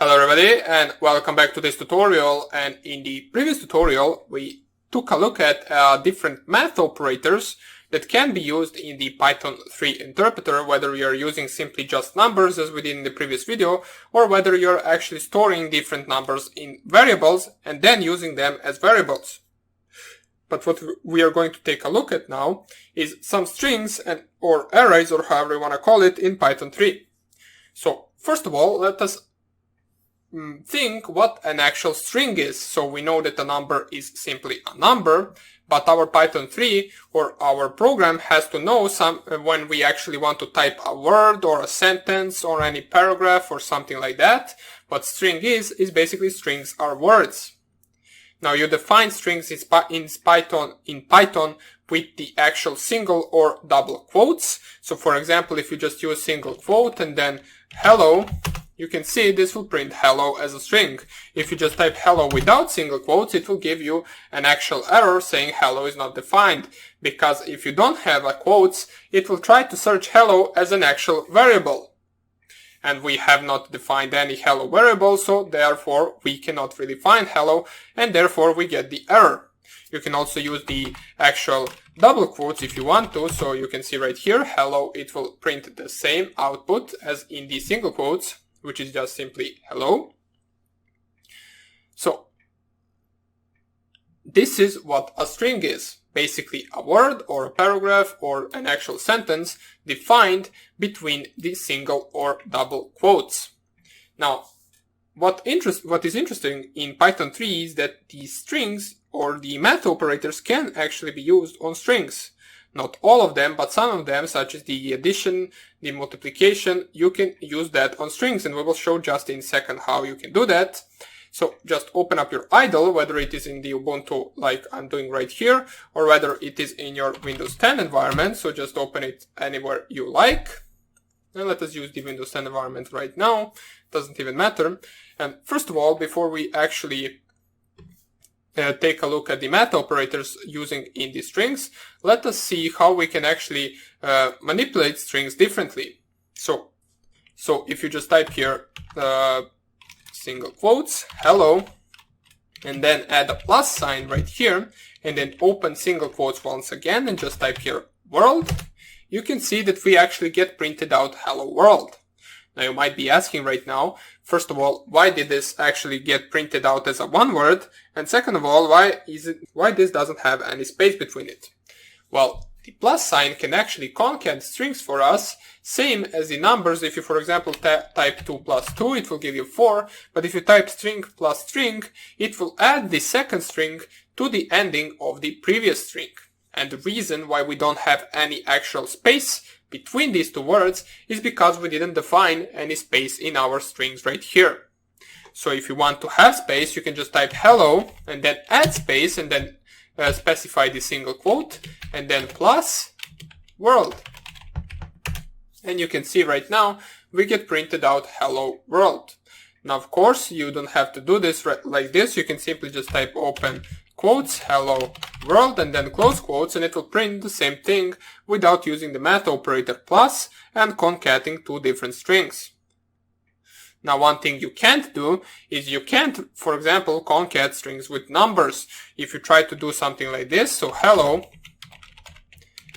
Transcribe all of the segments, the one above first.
Hello everybody and welcome back to this tutorial. And in the previous tutorial we took a look at different math operators that can be used in the Python 3 interpreter, whether you're using simply just numbers as we did in the previous video, or whether you're actually storing different numbers in variables and then using them as variables. But what we are going to take a look at now is some strings or arrays, or however you want to call it, in Python 3. So first of all, let us think what an actual string is. So we know that a number is simply a number, but our Python 3 or our program has to know when we actually want to type a word or a sentence or any paragraph or something like that. What string is basically strings are words. Now you define strings in Python with the actual single or double quotes. So for example, if you just use single quote and then hello, you can see this will print hello as a string. If you just type hello without single quotes, it will give you an actual error saying hello is not defined. Because if you don't have a quotes, it will try to search hello as an actual variable. And we have not defined any hello variable, so therefore we cannot really find hello, and therefore we get the error. You can also use the actual double quotes if you want to, so you can see right here, hello, it will print the same output as in the single quotes, which is just simply hello. So this is what a string is. Basically a word or a paragraph or an actual sentence defined between the single or double quotes. Now, what is interesting in Python 3 is that the strings or the math operators can actually be used on strings. Not all of them, but some of them, such as the addition, the multiplication, you can use that on strings, and we will show just in a second how you can do that. So just open up your idle, whether it is in the Ubuntu like I'm doing right here, or whether it is in your Windows 10 environment. So just open it anywhere you like. And let us use the Windows 10 environment right now. Doesn't even matter. And first of all, before we actually take a look at the math operators using in the strings, let us see how we can actually manipulate strings differently. So if you just type here single quotes, hello, and then add a plus sign right here, and then open single quotes once again and just type here world, you can see that we actually get printed out hello world. Now you might be asking right now, first of all, why did this actually get printed out as a one word? And second of all, why this doesn't have any space between it? Well, the plus sign can actually concat strings for us, same as the numbers. If you, for example, type 2 plus 2, it will give you 4. But if you type string plus string, it will add the second string to the ending of the previous string. And the reason why we don't have any actual space between these two words is because we didn't define any space in our strings right here. So if you want to have space, you can just type hello and then add space and then specify the single quote and then plus world. And you can see right now we get printed out hello world. Now of course you don't have to do this like this. You can simply just type open quotes hello world and then close quotes, and it will print the same thing without using the math operator plus and concating two different strings. Now one thing you can't do is you can't, for example, concat strings with numbers. If you try to do something like this, so hello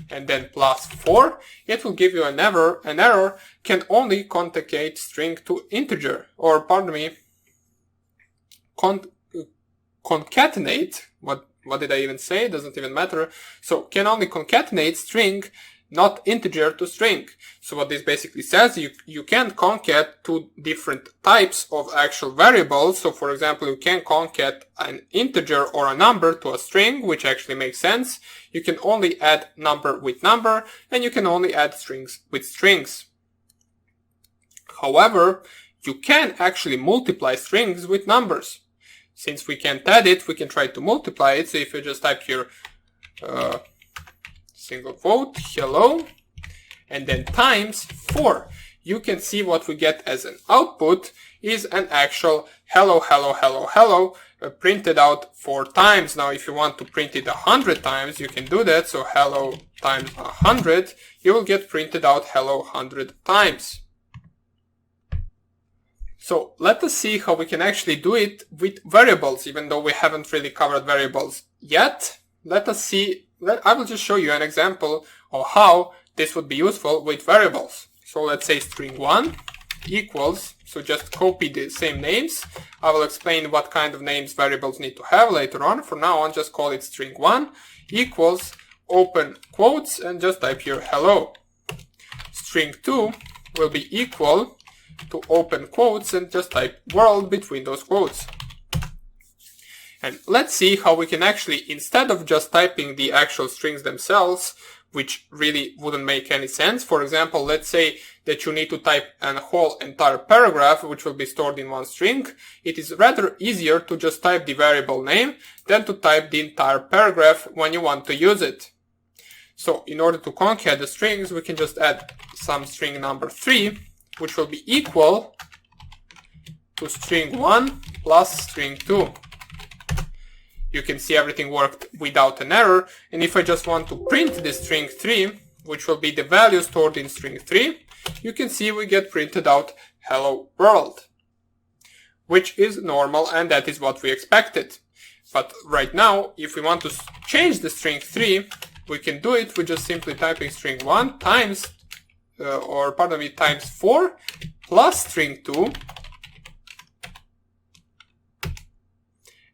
and then plus 4, it will give you an error can only concatenate string to integer, or pardon me, concatenate, what did I even say? Doesn't even matter. So can only concatenate string, not integer to string. So what this basically says, you can't concat two different types of actual variables. So for example, you can concat an integer or a number to a string, which actually makes sense. You can only add number with number, and you can only add strings with strings. However, you can actually multiply strings with numbers. Since we can't add it, we can try to multiply it. So if you just type here single quote hello and then times 4, you can see what we get as an output is an actual hello hello hello hello printed out 4 times. Now if you want to print it 100 times, you can do that. So hello times 100, you will get printed out hello 100 times. So let us see how we can actually do it with variables, even though we haven't really covered variables yet. Let us see, I will just show you an example of how this would be useful with variables. So let's say string1 equals, so just copy the same names. I will explain what kind of names variables need to have later on. For now on, just call it string1 equals open quotes and just type here hello. String2 will be equal to open quotes and just type world between those quotes. And let's see how we can actually, instead of just typing the actual strings themselves, which really wouldn't make any sense. For example, let's say that you need to type a whole entire paragraph which will be stored in one string. It is rather easier to just type the variable name than to type the entire paragraph when you want to use it. So in order to concat the strings, we can just add some string number 3, which will be equal to string1 plus string2. You can see everything worked without an error. And if I just want to print the string 3, which will be the value stored in string 3, you can see we get printed out hello world, which is normal and that is what we expected. But right now, if we want to change the string 3, we can do it with just simply typing string 1 times, times 4 plus string 2.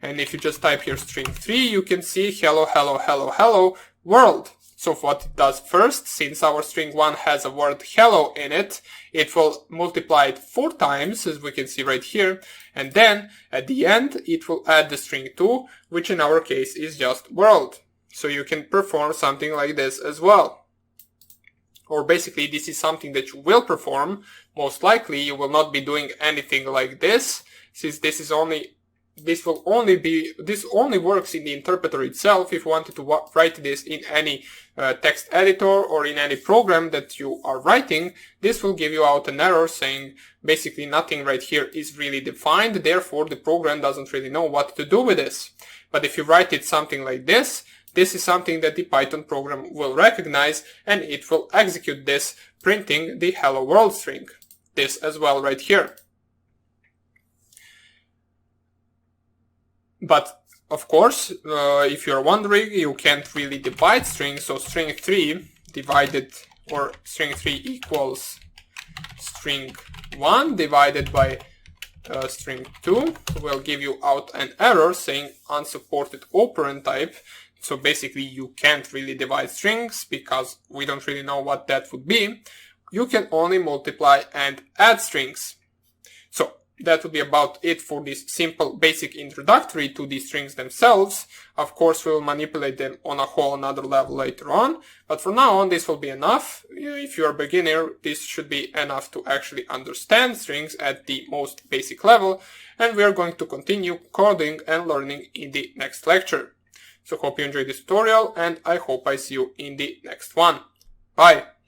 And if you just type here string 3, you can see hello, hello, hello, hello, world. So what it does first, since our string 1 has a word hello in it, it will multiply it 4 times, as we can see right here. And then at the end, it will add the string 2, which in our case is just world. So you can perform something like this as well. Or basically, this is something that you will perform. Most likely, you will not be doing anything like this, since this only works in the interpreter itself. If you wanted to write this in any text editor or in any program that you are writing, this will give you out an error saying basically nothing right here is really defined, therefore the program doesn't really know what to do with this. But if you write it something like this, this is something that the Python program will recognize and it will execute this, printing the hello world string. This as well right here. But of course, if you're wondering, you can't really divide strings. So string 3 divided, or string 3 equals string 1 divided by string 2 will give you out an error saying unsupported operand type. So basically you can't really divide strings because we don't really know what that would be. You can only multiply and add strings. So that would be about it for this simple basic introductory to the strings themselves. Of course, we will manipulate them on a whole another level later on. But for now on, this will be enough. If you're a beginner, this should be enough to actually understand strings at the most basic level. And we are going to continue coding and learning in the next lecture. So hope you enjoyed this tutorial and I hope I see you in the next one. Bye!